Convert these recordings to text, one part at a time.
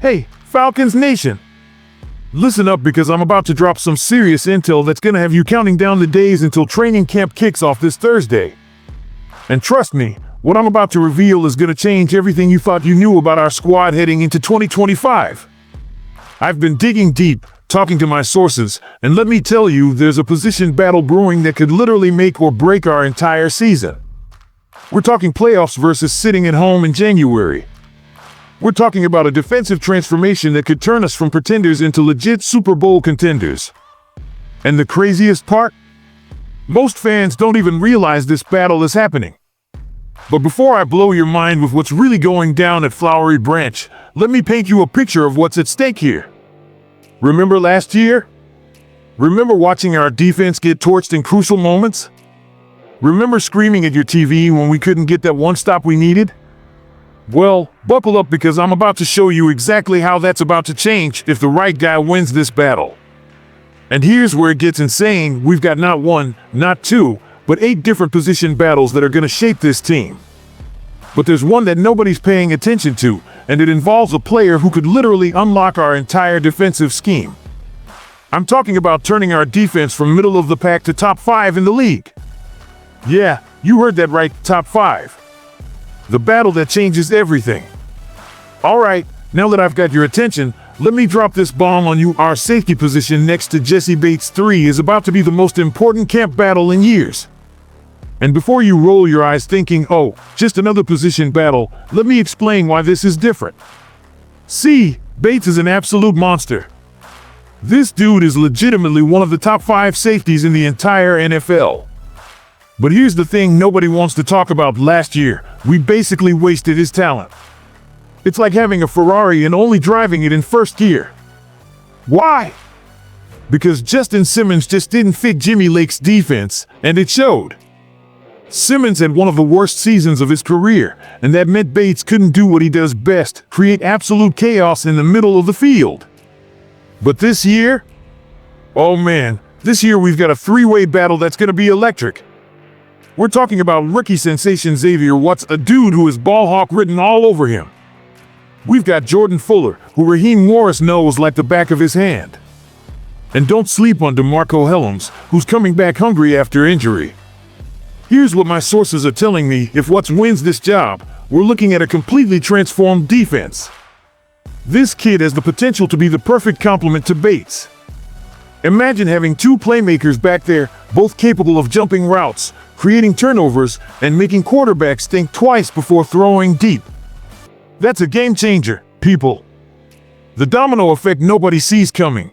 Hey, Falcons Nation! Listen up because I'm about to drop some serious intel that's gonna have you counting down the days until training camp kicks off this Thursday. And trust me, what I'm about to reveal is gonna change everything you thought you knew about our squad heading into 2025. I've been digging deep, talking to my sources, and let me tell you, there's a position battle brewing that could literally make or break our entire season. We're talking playoffs versus sitting at home in January. We're talking about a defensive transformation that could turn us from pretenders into legit Super Bowl contenders. And the craziest part? Most fans don't even realize this battle is happening. But before I blow your mind with what's really going down at Flowery Branch, let me paint you a picture of what's at stake here. Remember last year? Remember watching our defense get torched in crucial moments? Remember screaming at your TV when we couldn't get that one stop we needed? Well, buckle up because I'm about to show you exactly how that's about to change if the right guy wins this battle. And here's where it gets insane. We've got not one, not two, but 8 different position battles that are going to shape this team. But there's one that nobody's paying attention to, and it involves a player who could literally unlock our entire defensive scheme. I'm talking about turning our defense from middle of the pack to top 5 in the league. Yeah, you heard that right, top 5. The battle that changes everything. All right, now that I've got your attention, let me drop this bomb on you. Our safety position next to Jesse Bates 3 is about to be the most important camp battle in years. And before you roll your eyes thinking, oh, just another position battle, let me explain why this is different. See, Bates is an absolute monster. This dude is legitimately one of the top 5 safeties in the entire NFL. But here's the thing nobody wants to talk about. Last year, we basically wasted his talent. It's like having a Ferrari and only driving it in first gear. Why? Because Justin Simmons just didn't fit Jimmy Lake's defense, and it showed. Simmons had one of the worst seasons of his career, and that meant Bates couldn't do what he does best, create absolute chaos in the middle of the field. But this year? Oh man, this year we've got a 3-way battle that's gonna be electric. We're talking about rookie sensation Xavier Watts, a dude who is ball hawk written all over him. We've got Jordan Fuller, who Raheem Morris knows like the back of his hand. And don't sleep on DeMarco Hellams, who's coming back hungry after injury. Here's what my sources are telling me: if Watts wins this job, we're looking at a completely transformed defense. This kid has the potential to be the perfect complement to Bates. Imagine having 2 playmakers back there, both capable of jumping routes, creating turnovers, and making quarterbacks think twice before throwing deep. That's a game changer, people. The domino effect nobody sees coming.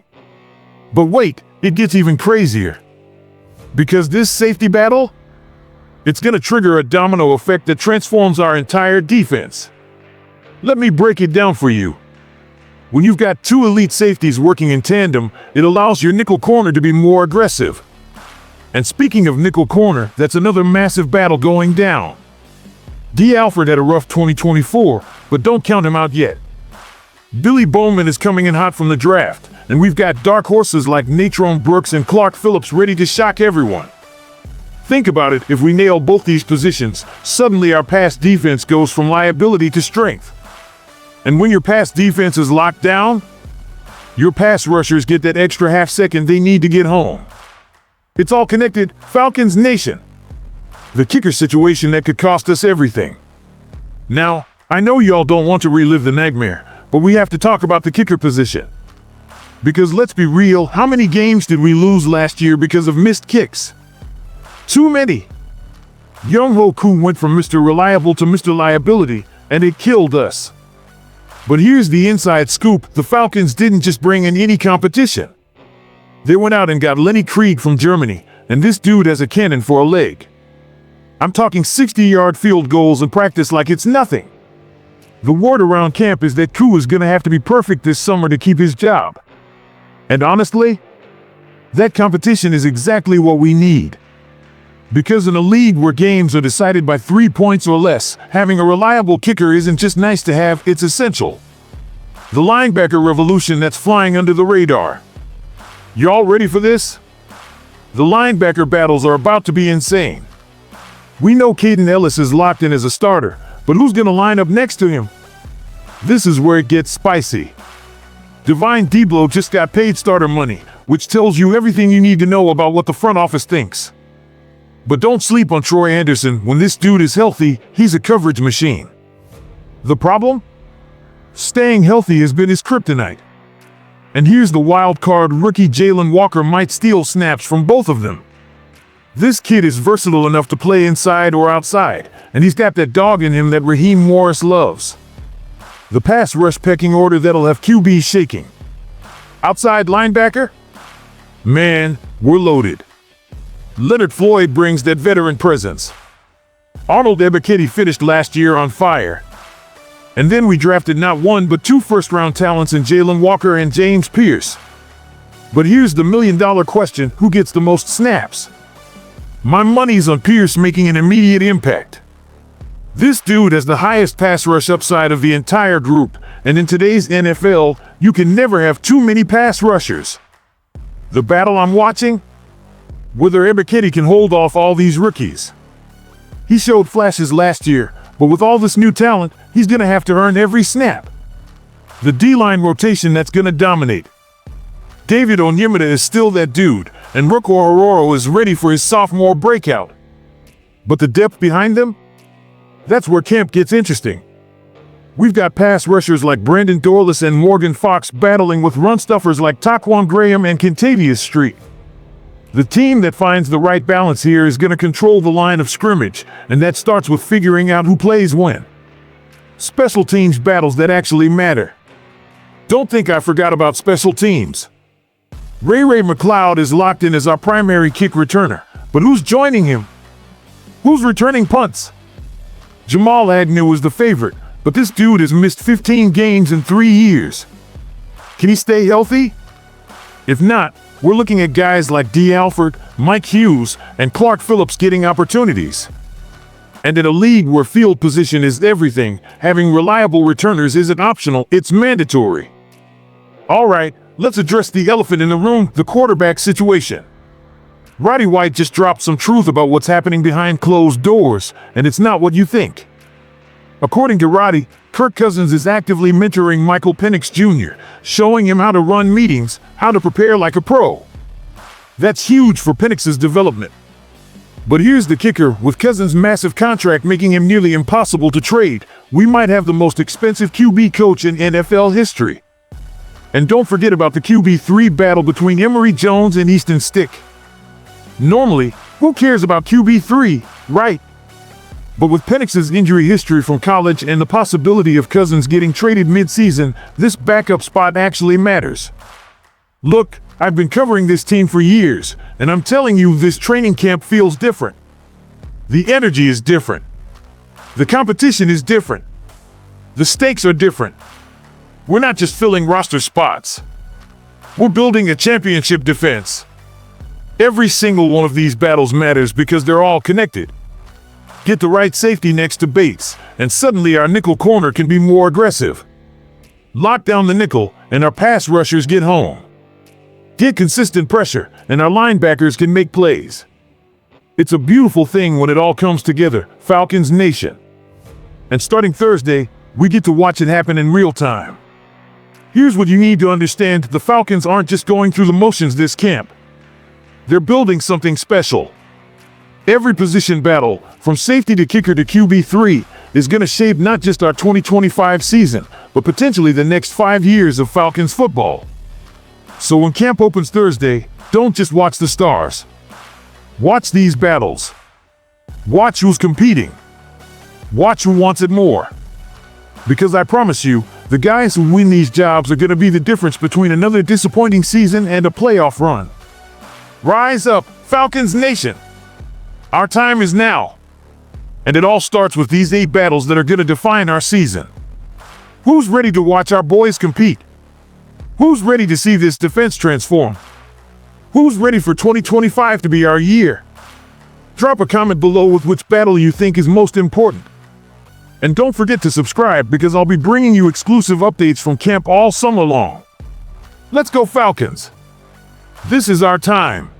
But wait, it gets even crazier. Because this safety battle, it's gonna trigger a domino effect that transforms our entire defense. Let me break it down for you. When you've got 2 elite safeties working in tandem, it allows your nickel corner to be more aggressive. And speaking of nickel corner, that's another massive battle going down. D. Alford had a rough 2024, but don't count him out yet. Billy Bowman is coming in hot from the draft, and we've got dark horses like Natrone Brooks and Clark Phillips ready to shock everyone. Think about it, if we nail both these positions, suddenly our pass defense goes from liability to strength. And when your pass defense is locked down, your pass rushers get that extra half second they need to get home. It's all connected, Falcons Nation. The kicker situation that could cost us everything. Now, I know y'all don't want to relive the nightmare, but we have to talk about the kicker position. Because let's be real, how many games did we lose last year because of missed kicks? Too many. Young-Ho Koo went from Mr. Reliable to Mr. Liability, and it killed us. But here's the inside scoop: the Falcons didn't just bring in any competition. They went out and got Lenny Krieg from Germany, and this dude has a cannon for a leg. I'm talking 60-yard field goals in practice like it's nothing. The word around camp is that Koo is gonna have to be perfect this summer to keep his job. And honestly, that competition is exactly what we need. Because in a league where games are decided by 3 points or less, having a reliable kicker isn't just nice to have, it's essential. The linebacker revolution that's flying under the radar. Y'all ready for this? The linebacker battles are about to be insane. We know Caden Ellis is locked in as a starter, but who's going to line up next to him? This is where it gets spicy. Divine Deeblo just got paid starter money, which tells you everything you need to know about what the front office thinks. But don't sleep on Troy Anderson. When this dude is healthy, he's a coverage machine. The problem? Staying healthy has been his kryptonite. And here's the wild card: rookie Jalen Walker might steal snaps from both of them. This kid is versatile enough to play inside or outside, and he's got that dog in him that Raheem Morris loves. The pass rush pecking order that'll have QB shaking. Outside linebacker? Man, we're loaded. Leonard Floyd brings that veteran presence. Arnold Ebiketie finished last year on fire. And then we drafted not one but two first-round talents in Jalen Walker and James Pierce. But here's the million-dollar question: who gets the most snaps? My money's on Pierce making an immediate impact. This dude has the highest pass rush upside of the entire group, and in today's NFL, you can never have too many pass rushers. The battle I'm watching? Whether Ebiketie can hold off all these rookies. He showed flashes last year, but with all this new talent, he's going to have to earn every snap. The D-line rotation that's going to dominate. David Onyemata is still that dude, and Rooker Ororo is ready for his sophomore breakout. But the depth behind them? That's where camp gets interesting. We've got pass rushers like Brandon Dorlus and Morgan Fox battling with run stuffers like Taquan Graham and Kentavious Street. The team that finds the right balance here is going to control the line of scrimmage, and that starts with figuring out who plays when. Special teams battles that actually matter. Don't think I forgot about special teams. Ray McLeod is locked in as our primary kick returner, but who's joining him? Who's returning punts? Jamal Agnew is the favorite, but this dude has missed 15 games in 3 years. Can he stay healthy? If not, we're looking at guys like D. Alford, Mike Hughes, and Clark Phillips getting opportunities. And in a league where field position is everything, having reliable returners isn't optional, it's mandatory. All right, let's address the elephant in the room: the quarterback situation. Roddy White just dropped some truth about what's happening behind closed doors, and it's not what you think. According to Roddy, Kirk Cousins is actively mentoring Michael Penix Jr., showing him how to run meetings, how to prepare like a pro. That's huge for Penix's development. But here's the kicker: with Cousins' massive contract making him nearly impossible to trade, we might have the most expensive QB coach in NFL history. And don't forget about the QB3 battle between Emory Jones and Easton Stick. Normally, who cares about QB3, right? But with Penix's injury history from college and the possibility of Cousins getting traded mid-season, this backup spot actually matters. Look, I've been covering this team for years, and I'm telling you, this training camp feels different. The energy is different. The competition is different. The stakes are different. We're not just filling roster spots. We're building a championship defense. Every single one of these battles matters because they're all connected. Get the right safety next to Bates, and suddenly our nickel corner can be more aggressive. Lock down the nickel, and our pass rushers get home. Get consistent pressure, and our linebackers can make plays. It's a beautiful thing when it all comes together, Falcons Nation. And starting Thursday, we get to watch it happen in real time. Here's what you need to understand: the Falcons aren't just going through the motions this camp. They're building something special. Every position battle, from safety to kicker to QB3, is going to shape not just our 2025 season, but potentially the next 5 years of Falcons football. So when camp opens Thursday, don't just watch the stars. Watch these battles. Watch who's competing. Watch who wants it more. Because I promise you, the guys who win these jobs are going to be the difference between another disappointing season and a playoff run. Rise up, Falcons Nation! Our time is now. And it all starts with these 8 battles that are going to define our season. Who's ready to watch our boys compete? Who's ready to see this defense transform? Who's ready for 2025 to be our year? Drop a comment below with which battle you think is most important. And don't forget to subscribe, because I'll be bringing you exclusive updates from camp all summer long. Let's go Falcons! This is our time.